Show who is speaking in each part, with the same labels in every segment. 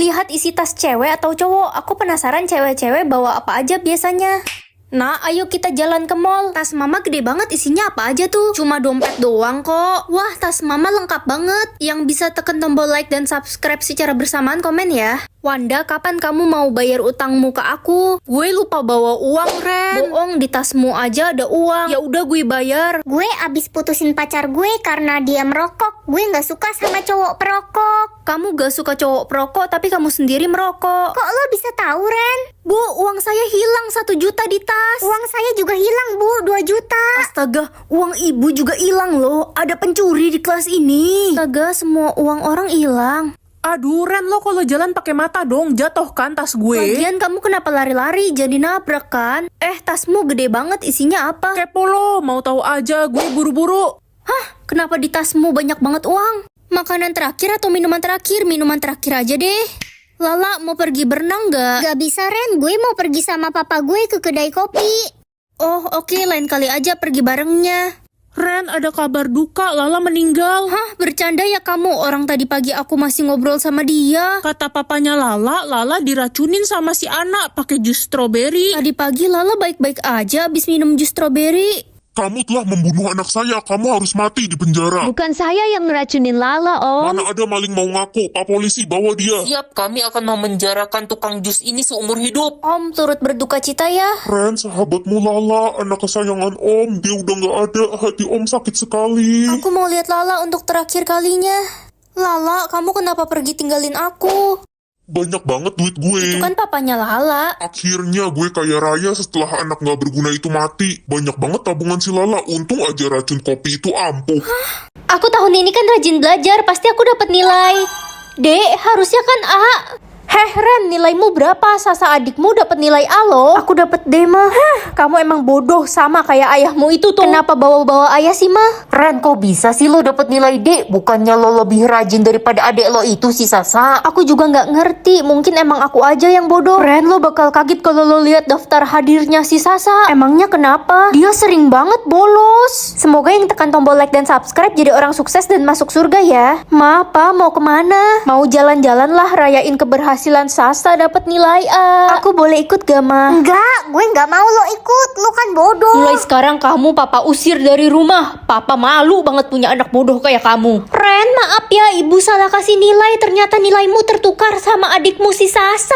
Speaker 1: lihat isi tas cewek atau cowok. Aku penasaran cewek-cewek bawa apa aja biasanya. Nah, ayo kita jalan ke mall. Tas mama gede banget, isinya apa aja tuh? Cuma dompet doang kok. Wah, tas mama lengkap banget. Yang bisa tekan tombol like dan subscribe secara bersamaan, komen ya. Wanda, kapan kamu mau bayar utangmu ke aku? Gue lupa bawa uang, Ren. Bohong, di tasmu aja ada uang. Ya udah gue bayar.
Speaker 2: Gue abis putusin pacar gue karena dia merokok. Gue gak suka sama cowok perokok.
Speaker 1: Kamu gak suka cowok perokok, tapi kamu sendiri merokok.
Speaker 2: Kok lo bisa tahu, Ren?
Speaker 1: Bu, uang saya hilang 1 juta di tas.
Speaker 2: Uang saya juga hilang, Bu, 2 juta.
Speaker 1: Astaga, uang ibu juga hilang loh. Ada pencuri di kelas ini. Astaga, semua uang orang hilang.
Speaker 3: Aduh, Ren, lo kalau jalan pakai mata dong, jatuh kan tas gue.
Speaker 1: Lagian kamu kenapa lari-lari, jadi nabrak kan? tasmu gede banget, isinya apa?
Speaker 3: Kepo lo, mau tahu aja, gue buru-buru.
Speaker 1: Hah, kenapa di tasmu banyak banget uang? Makanan terakhir atau minuman terakhir? Minuman terakhir aja deh. Lala, mau pergi berenang gak?
Speaker 2: Gak bisa, Ren. Gue mau pergi sama papa gue ke kedai kopi.
Speaker 1: Oh, oke, lain kali aja pergi barengnya.
Speaker 3: Ren, ada kabar duka, Lala meninggal.
Speaker 1: Hah, bercanda ya kamu? Orang tadi pagi aku masih ngobrol sama dia.
Speaker 3: Kata papanya Lala diracunin sama si anak pakai jus stroberi.
Speaker 1: Tadi pagi Lala baik-baik aja abis minum jus stroberi.
Speaker 4: Kamu telah membunuh anak saya, kamu harus mati di penjara.
Speaker 5: Bukan saya yang ngeracunin Lala, Om.
Speaker 4: Mana ada maling mau ngaku, Pak Polisi bawa dia.
Speaker 6: Siap, kami akan memenjarakan tukang jus ini seumur hidup.
Speaker 1: Om turut berduka cita ya.
Speaker 4: Ren, sahabatmu Lala, anak kesayangan Om, dia udah gak ada, hati Om sakit sekali.
Speaker 1: Aku mau lihat Lala untuk terakhir kalinya. Lala, kamu kenapa pergi tinggalin aku?
Speaker 4: Banyak banget duit gue.
Speaker 1: Itu kan papanya Lala.
Speaker 4: Akhirnya gue kaya raya setelah anak gak berguna itu mati. Banyak banget tabungan si Lala, untung aja racun kopi itu ampuh.
Speaker 1: Aku tahun ini kan rajin belajar, pasti aku dapat nilai. Dek, harusnya kan A. Heh Ren, nilaimu berapa? Sasa adikmu dapat nilai A loh. Aku dapat D mah.
Speaker 7: Kamu emang bodoh sama kayak ayahmu itu tuh.
Speaker 1: Kenapa bawa-bawa ayah sih mah?
Speaker 6: Ren, kok bisa sih lo dapet nilai D? Bukannya lo lebih rajin daripada adek lo itu si Sasa?
Speaker 1: Aku juga nggak ngerti, mungkin emang aku aja yang bodoh. Ren, lo bakal kaget kalau lo lihat daftar hadirnya si Sasa. Emangnya kenapa? Dia sering banget bolos. Semoga yang tekan tombol like dan subscribe jadi orang sukses dan masuk surga ya. Ma, Pa, mau kemana? Mau jalan-jalan lah, rayain keberhasilan Sasa dapat nilai A. Aku boleh ikut gak, Ma?
Speaker 2: Enggak, gue gak mau lo ikut. Lo kan bodoh.
Speaker 7: Mulai sekarang kamu papa usir dari rumah. Papa malu banget punya anak bodoh kayak kamu.
Speaker 1: Ren, maaf ya, ibu salah kasih nilai. Ternyata nilaimu tertukar sama adikmu si Sasa.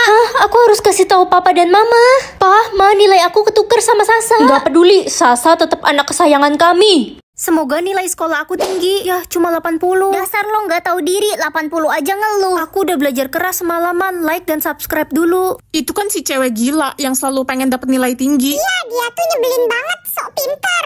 Speaker 1: Hah, aku harus kasih tahu papa dan mama. Pa, Ma, nilai aku ketukar sama Sasa.
Speaker 7: Gak peduli, Sasa tetap anak kesayangan kami.
Speaker 1: Semoga nilai sekolah aku tinggi. Ya, cuma 80.
Speaker 2: Dasar lo gak tahu diri, 80 aja ngeluh.
Speaker 1: Aku udah belajar keras semalaman. Like dan subscribe dulu.
Speaker 3: Itu kan si cewek gila yang selalu pengen dapet nilai tinggi.
Speaker 2: Iya, dia tuh nyebelin banget, sok pintar.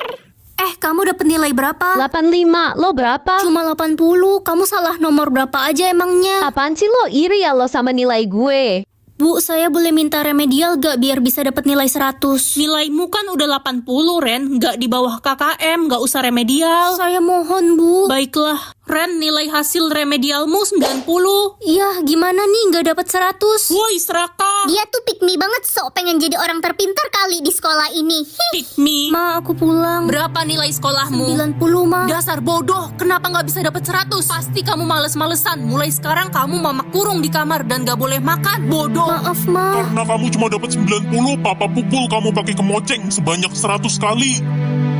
Speaker 1: Kamu dapet nilai berapa?
Speaker 5: 85, lo berapa?
Speaker 1: Cuma 80. Kamu salah nomor berapa aja emangnya?
Speaker 5: Apaan sih lo iri ya lo sama nilai gue?
Speaker 1: Bu, saya boleh minta remedial gak biar bisa dapat nilai 100?
Speaker 3: Nilaimu kan udah 80, Ren. Nggak di bawah KKM, nggak usah remedial.
Speaker 1: Saya mohon, Bu.
Speaker 3: Baiklah, Ren, nilai hasil remedialmu 90.
Speaker 1: Iya, gimana nih nggak dapat 100?
Speaker 3: Woi, serakah.
Speaker 2: Dia tuh pick me banget, sok pengen jadi orang terpintar kali di sekolah ini.
Speaker 3: Pick me.
Speaker 1: Ma, aku pulang.
Speaker 3: Berapa nilai sekolahmu?
Speaker 1: 90, Ma.
Speaker 3: Dasar bodoh, kenapa nggak bisa dapat 100? Pasti kamu males-malesan. Mulai sekarang kamu mama kurung di kamar dan nggak boleh makan. Bodoh.
Speaker 1: Maaf, Ma.
Speaker 4: Karena kamu cuma dapat 90, Papa pukul kamu pakai kemoceng sebanyak 100 kali.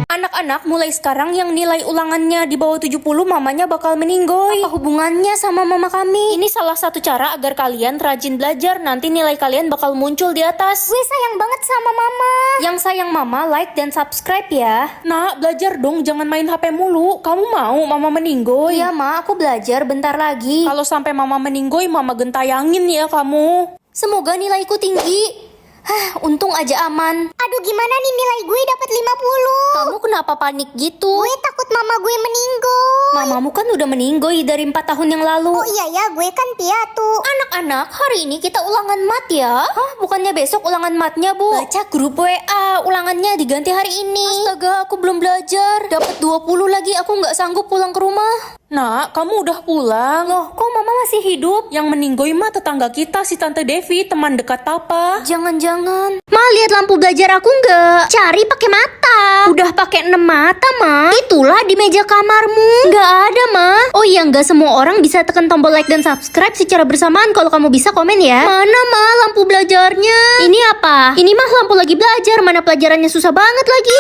Speaker 1: Anak-anak, mulai sekarang yang nilai ulangannya di bawah 70, mamanya bakal meninggoy. Apa hubungannya sama mama kami? Ini salah satu cara agar kalian rajin belajar. Nanti nilai kalian bakal muncul di atas.
Speaker 2: Gue sayang banget sama mama.
Speaker 1: Yang sayang mama, like dan subscribe ya.
Speaker 3: Nak, belajar dong, jangan main HP mulu. Kamu mau mama meninggoy?
Speaker 1: Iya, Ma, aku belajar bentar lagi.
Speaker 3: Kalau sampai mama meninggoy, mama gentayangin ya kamu.
Speaker 1: Semoga nilaiku tinggi. Untung aja aman.
Speaker 2: Aduh, gimana nih nilai gue dapat 50?
Speaker 1: Kamu kenapa panik gitu?
Speaker 2: Gue takut mama gue meninggoy.
Speaker 1: Mamamu kan udah meninggoy dari 4 tahun yang lalu.
Speaker 2: Oh iya ya, gue kan piatu.
Speaker 1: Anak-anak, hari ini kita ulangan mat ya. Hah, bukannya besok ulangan matnya, Bu? Baca grup WA, ulangannya diganti hari ini. Astaga, aku belum belajar. Dapat 20 lagi, aku nggak sanggup pulang ke rumah.
Speaker 3: Nak, kamu udah pulang?
Speaker 1: Loh, kok mama masih hidup?
Speaker 3: Yang meninggoy mah tetangga kita, si Tante Devi, teman dekat papa.
Speaker 1: Jangan-jangan.
Speaker 2: Ma, lihat lampu belajar aku nggak? Cari pakai mata.
Speaker 1: Udah pakai 6 mata, Ma.
Speaker 2: Itulah di meja kamarmu.
Speaker 1: Nggak ada, Ma. Oh iya, nggak semua orang bisa tekan tombol like dan subscribe secara bersamaan. Kalau kamu bisa, komen ya.
Speaker 2: Mana, Ma, lampu belajarnya?
Speaker 1: Ini apa? Ini mah lampu lagi belajar. Mana pelajarannya susah banget lagi.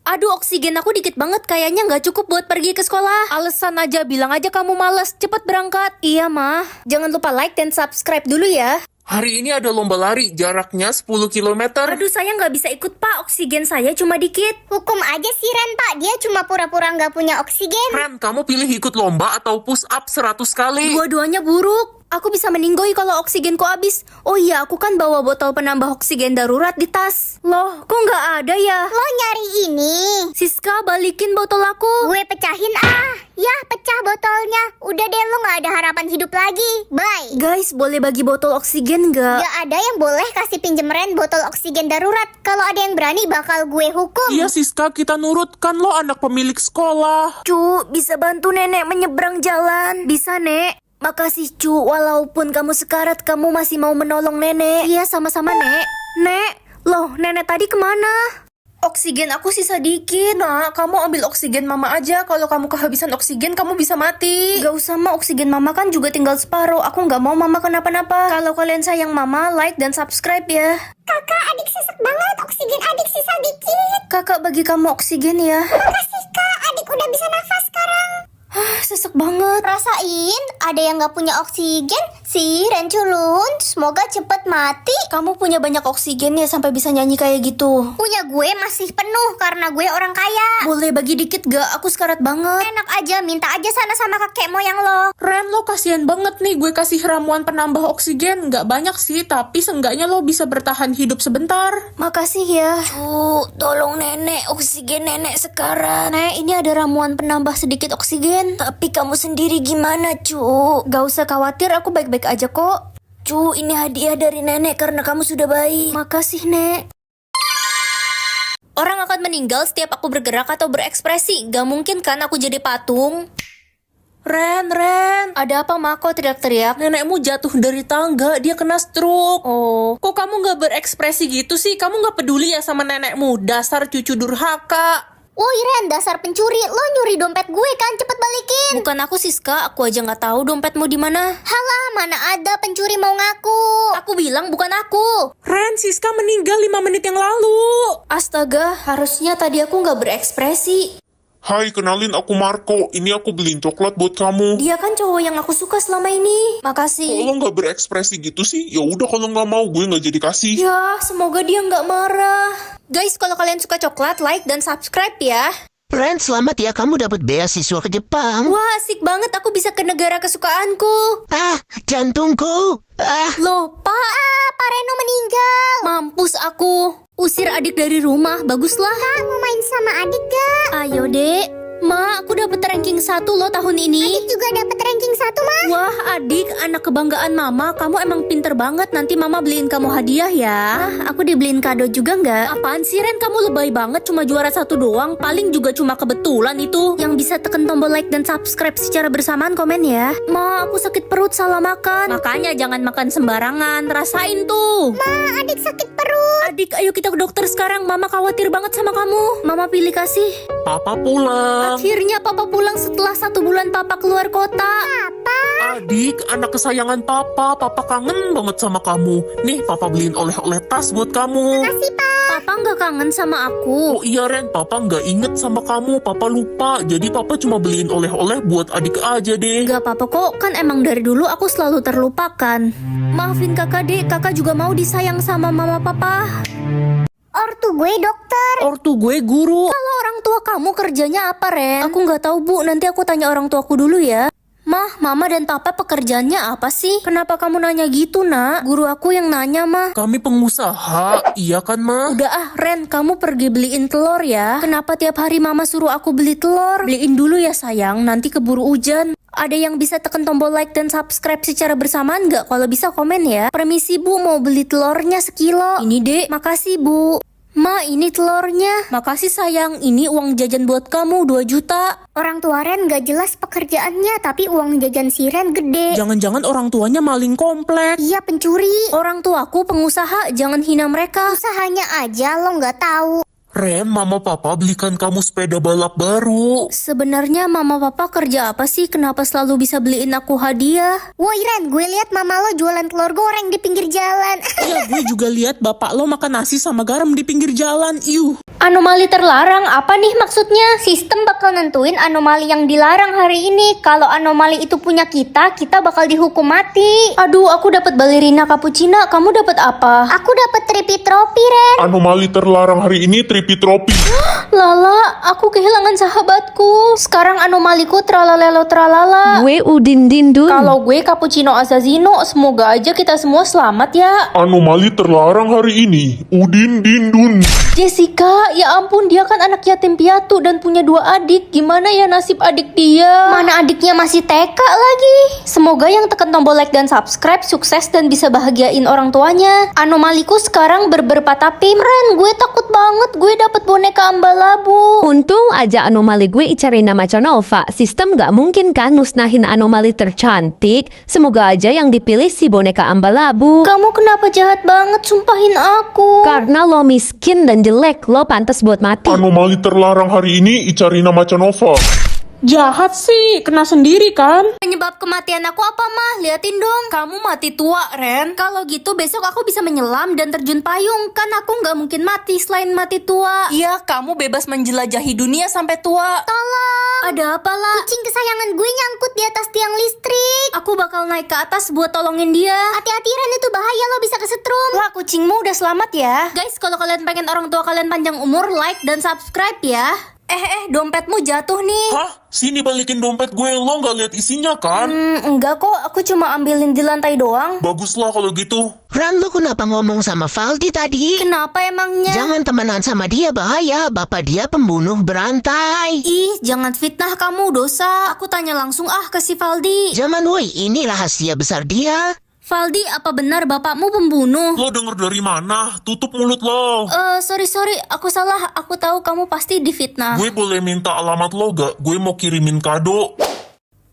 Speaker 1: Aduh, oksigen aku dikit banget. Kayaknya nggak cukup buat pergi ke sekolah.
Speaker 3: Alasan aja, bilang aja kamu males. Cepet berangkat.
Speaker 1: Iya, Ma. Jangan lupa like dan subscribe dulu ya.
Speaker 8: Hari ini ada lomba lari, jaraknya 10 km.
Speaker 1: Aduh, saya nggak bisa ikut, Pak. Oksigen saya cuma dikit.
Speaker 2: Hukum aja sih Ren, Pak. Dia cuma pura-pura nggak punya oksigen.
Speaker 8: Ren, kamu pilih ikut lomba atau push up 100 kali?
Speaker 1: Dua-duanya buruk. Aku bisa meninggoy kalau oksigenku habis. Oh iya, aku kan bawa botol penambah oksigen darurat di tas. Loh, kok nggak ada ya?
Speaker 2: Lo nyari ini.
Speaker 1: Siska, balikin botol aku.
Speaker 2: Gue pecahin ah. Ya, pecah botolnya. Udah deh, lo nggak ada harapan hidup lagi. Bye.
Speaker 1: Guys, boleh bagi botol oksigen nggak?
Speaker 2: Gak ada yang boleh kasih pinjem Ren botol oksigen darurat. Kalau ada yang berani bakal gue hukum.
Speaker 8: Iya Siska, kita nurut, kan lo anak pemilik sekolah.
Speaker 1: Cu, bisa bantu nenek menyeberang jalan? Bisa, Nek. Makasih, Cu. Walaupun kamu sekarat, kamu masih mau menolong nenek. Iya, sama-sama, Nek. Nek, loh, nenek tadi kemana? Oksigen aku sisa dikit.
Speaker 3: Nak, kamu ambil oksigen mama aja. Kalau kamu kehabisan oksigen, kamu bisa mati.
Speaker 1: Gak usah, Ma. Oksigen mama kan juga tinggal separuh. Aku nggak mau mama kenapa-napa. Kalau kalian sayang mama, like dan subscribe ya.
Speaker 2: Kakak, adik sesek banget. Oksigen adik sisa dikit.
Speaker 1: Kakak bagi kamu oksigen ya.
Speaker 2: Makasih Kak, adik udah bisa nafas sekarang.
Speaker 1: Sesek banget.
Speaker 2: Rasain, ada yang gak punya oksigen? Si Ren culun, semoga cepet mati.
Speaker 1: Kamu punya banyak oksigen ya sampai bisa nyanyi kayak gitu.
Speaker 2: Punya gue masih penuh karena gue orang kaya.
Speaker 1: Boleh bagi dikit gak? Aku sekarat banget.
Speaker 2: Enak aja, minta aja sana sama kakek moyang lo.
Speaker 3: Ren, lo kasihan banget nih. Gue kasih ramuan penambah oksigen. Nggak banyak sih, tapi seenggaknya lo bisa bertahan hidup sebentar.
Speaker 1: Makasih ya. Cu, tolong nenek, oksigen nenek sekarang. Nek, ini ada ramuan penambah sedikit oksigen. Tapi kamu sendiri gimana, Cu? Gak usah khawatir, aku baik-baik aja kok. Cu, ini hadiah dari nenek karena kamu sudah baik. Makasih, Nek. Orang akan meninggal setiap aku bergerak atau berekspresi. Gak mungkin kan aku jadi patung?
Speaker 3: Ren.
Speaker 1: Ada apa, Ma? Kok teriak-teriak?
Speaker 3: Nenekmu jatuh dari tangga, dia kena stroke.
Speaker 1: Oh,
Speaker 3: Kok kamu nggak berekspresi gitu sih? Kamu nggak peduli ya sama nenekmu? Dasar cucu durhaka.
Speaker 2: Woi Ren, dasar pencuri. Lo nyuri dompet gue kan, cepet balikin.
Speaker 1: bukan aku, Siska. Aku aja nggak tahu dompetmu di mana.
Speaker 2: Halah, mana ada pencuri mau ngaku.
Speaker 1: Aku bilang bukan aku.
Speaker 3: Ren, Siska meninggal 5 menit yang lalu.
Speaker 1: Astaga, harusnya tadi aku nggak berekspresi.
Speaker 4: Hai, kenalin aku Marco. Ini aku beliin coklat buat kamu.
Speaker 1: Dia kan cowok yang aku suka selama ini.
Speaker 4: Kok
Speaker 1: Makasih.
Speaker 4: lo nggak berekspresi gitu sih? Ya udah, kalau nggak mau gue nggak jadi kasih.
Speaker 1: Ya, semoga dia nggak marah. Guys, kalau kalian suka coklat, like dan subscribe ya.
Speaker 9: Ren, selamat ya kamu dapat beasiswa ke Jepang.
Speaker 1: Wah, asik banget aku bisa ke negara kesukaanku.
Speaker 9: Ah, jantungku. Ah,
Speaker 1: Loh,
Speaker 2: Pak Reno meninggal.
Speaker 1: mampus aku. Usir adik dari rumah, baguslah.
Speaker 2: Kak, mau main sama adik gak?
Speaker 1: Ayo, Dek. Ma, aku dapet ranking 1 loh tahun ini.
Speaker 2: Adik juga dapat ranking 1, Ma.
Speaker 1: Wah, adik, anak kebanggaan mama. Kamu emang pinter banget. Nanti mama beliin kamu hadiah ya. Aku dibeliin kado juga nggak?
Speaker 3: Apaan sih Ren, kamu lebay banget, cuma juara 1 doang. Paling juga cuma kebetulan itu.
Speaker 1: Yang bisa tekan tombol like dan subscribe secara bersamaan, komen ya. Ma, aku sakit perut, salah makan.
Speaker 3: Makanya jangan makan sembarangan, rasain tuh.
Speaker 2: Ma, adik sakit perut.
Speaker 1: Adik, ayo kita ke dokter sekarang. Mama khawatir banget sama kamu. Mama pilih kasih.
Speaker 8: Papa pulang.
Speaker 1: Akhirnya papa pulang setelah 1 bulan papa keluar kota.
Speaker 8: Adik, anak kesayangan papa. Papa kangen banget sama kamu. Nih, papa beliin oleh-oleh tas buat kamu.
Speaker 1: Papa nggak kangen sama aku.
Speaker 8: Oh iya Ren, papa nggak inget sama kamu. Papa lupa. Jadi papa cuma beliin oleh-oleh buat adik aja deh.
Speaker 1: Gak apa-apa kok, kan emang dari dulu aku selalu terlupakan. Maafin kakak, Dek. Kakak juga mau disayang sama mama papa.
Speaker 2: Ortu gue dokter.
Speaker 3: Ortu gue guru.
Speaker 1: Kalau orang tua kamu kerjanya apa, Ren? Aku nggak tahu, Bu. Nanti aku tanya orang tuaku dulu ya. Mah, mama dan papa pekerjaannya apa sih? Kenapa kamu nanya gitu, Nak? Guru aku yang nanya, Mah.
Speaker 8: Kami pengusaha, iya kan Ma?
Speaker 1: Udah ah, Ren, kamu pergi beliin telur ya. Kenapa tiap hari mama suruh aku beli telur? Beliin dulu ya sayang, nanti keburu hujan. Ada yang bisa tekan tombol like dan subscribe secara bersamaan nggak? Kalau bisa komen ya. Permisi Bu, mau beli telurnya sekilo. Ini Dek, makasih Bu. Ma, ini telurnya. Makasih sayang, ini uang jajan buat kamu 2 juta.
Speaker 2: Orang tua Ren gak jelas pekerjaannya, tapi uang jajan si Ren gede.
Speaker 8: Jangan-jangan orang tuanya maling komplek.
Speaker 2: Iya, pencuri.
Speaker 1: Orang tuaku pengusaha, jangan hina mereka.
Speaker 2: Usahanya aja lo gak tahu.
Speaker 4: Ren, mama papa belikan kamu sepeda balap baru.
Speaker 1: Sebenarnya mama papa kerja apa sih? Kenapa selalu bisa beliin aku hadiah?
Speaker 2: Woi Ren, gue lihat mama lo jualan telur goreng di pinggir jalan.
Speaker 8: Iya, gue juga lihat bapak lo makan nasi sama garam di pinggir jalan. Iuh.
Speaker 7: Anomali terlarang apa nih maksudnya?
Speaker 2: Sistem bakal nentuin anomali yang dilarang hari ini. Kalau anomali itu punya kita bakal dihukum mati.
Speaker 1: Aduh, aku dapat balerina cappuccino. Kamu dapat apa?
Speaker 2: Aku dapat tripitropi, Ren.
Speaker 4: Anomali terlarang hari ini tripitropi.
Speaker 1: Lala, aku kehilangan sahabatku. Sekarang anomaliku tralalelo tralala.
Speaker 5: Gue Udin Dindun.
Speaker 1: Kalau gue cappuccino assassino, semoga aja kita semua selamat ya.
Speaker 4: Anomali terlarang hari ini, Udin Dindun.
Speaker 1: Jessica, ya ampun, dia kan anak yatim piatu dan punya 2 adik. Gimana ya nasib adik dia?
Speaker 2: Mana adiknya masih TK lagi.
Speaker 1: Semoga yang tekan tombol like dan subscribe sukses dan bisa bahagiain orang tuanya. Anomaliku sekarang berberpatapim. Ren, gue takut banget gue dapet boneka ambalabu.
Speaker 5: Untung aja anomali gue Icarina Macanova. Sistem gak mungkin kan musnahin anomali tercantik. Semoga aja yang dipilih si boneka ambalabu.
Speaker 1: Kamu kenapa jahat banget? Sumpahin aku.
Speaker 5: Karena lo miskin dan jelek, lo pantas buat mati.
Speaker 4: Anomali terlarang hari ini, Icarina Macanova.
Speaker 8: Jahat sih, kena sendiri kan?
Speaker 1: Penyebab kematian aku apa, Mah? Liatin dong. Kamu mati tua, Ren. Kalau gitu besok aku bisa menyelam dan terjun payung. Kan aku nggak mungkin mati selain mati tua.
Speaker 3: Iya, kamu bebas menjelajahi dunia sampai tua.
Speaker 2: Tolong.
Speaker 1: Ada apa lah?
Speaker 2: Kucing kesayangan gue nyangkut di atas tiang listrik.
Speaker 1: Aku bakal naik ke atas buat tolongin dia.
Speaker 2: Hati-hati Ren, itu bahaya, lo bisa kesetrum.
Speaker 1: Wah, kucingmu udah selamat ya. Guys, kalau kalian pengen orang tua kalian panjang umur, like dan subscribe ya. Dompetmu jatuh nih.
Speaker 4: Hah? Sini balikin dompet gue, lo nggak lihat isinya kan?
Speaker 1: Enggak kok, aku cuma ambilin di lantai doang.
Speaker 4: Baguslah kalau gitu.
Speaker 9: Ran, lu kenapa ngomong sama Valdi tadi?
Speaker 1: Kenapa emangnya?
Speaker 9: Jangan temenan sama dia, bahaya. Bapak dia pembunuh berantai.
Speaker 1: Ih, jangan fitnah kamu, dosa. Aku tanya langsung ke si Valdi.
Speaker 9: Jangan woi, ini rahasia besar dia.
Speaker 1: Valdi, apa benar bapakmu pembunuh?
Speaker 4: Lo denger dari mana? Tutup mulut lo.
Speaker 1: Sorry, aku salah. Aku tahu kamu pasti difitnah.
Speaker 4: Gue boleh minta alamat lo gak? Gue mau kirimin kado.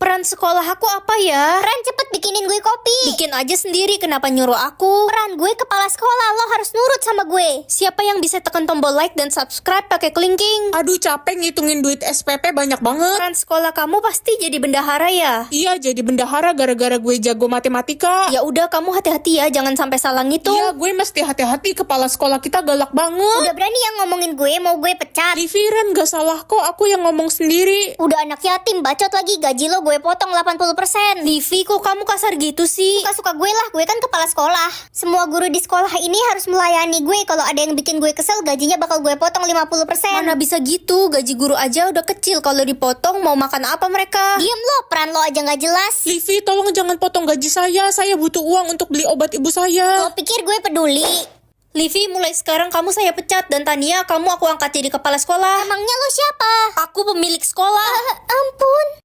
Speaker 1: Peran sekolah aku apa ya?
Speaker 2: Ren, cepet bikinin gue kopi.
Speaker 1: Bikin aja sendiri, kenapa nyuruh aku?
Speaker 2: Ren, gue kepala sekolah, lo harus nurut sama gue.
Speaker 1: Siapa yang bisa tekan tombol like dan subscribe pakai kelingking?
Speaker 8: Aduh, capek ngitungin duit SPP banyak banget.
Speaker 1: Peran sekolah kamu pasti jadi bendahara ya?
Speaker 8: Iya, jadi bendahara gara-gara gue jago matematika.
Speaker 1: Ya udah, kamu hati-hati ya, jangan sampai salah ngitung.
Speaker 8: Iya, gue mesti hati-hati, kepala sekolah kita galak banget.
Speaker 2: Udah berani yang ngomongin gue, mau gue pecat.
Speaker 8: Liviren, gak salah kok, aku yang ngomong sendiri.
Speaker 2: Udah anak yatim, bacot lagi, gaji lo gue potong 80%.
Speaker 1: Livi, kok kamu kasar gitu sih?
Speaker 2: Suka-suka gue lah, gue kan kepala sekolah. Semua guru di sekolah ini harus melayani gue. Kalau ada yang bikin gue kesel, gajinya bakal gue potong 50%.
Speaker 1: Mana bisa gitu, gaji guru aja udah kecil. Kalau dipotong mau makan apa mereka?
Speaker 2: Diem lo, peran lo aja gak jelas.
Speaker 8: Livi, tolong jangan potong gaji saya butuh uang untuk beli obat ibu saya.
Speaker 2: Lo pikir gue peduli?
Speaker 1: Livi, mulai sekarang kamu saya pecat. Dan Tania, kamu aku angkat jadi kepala sekolah.
Speaker 2: Emangnya lo siapa?
Speaker 1: Aku pemilik sekolah.
Speaker 2: Ampun.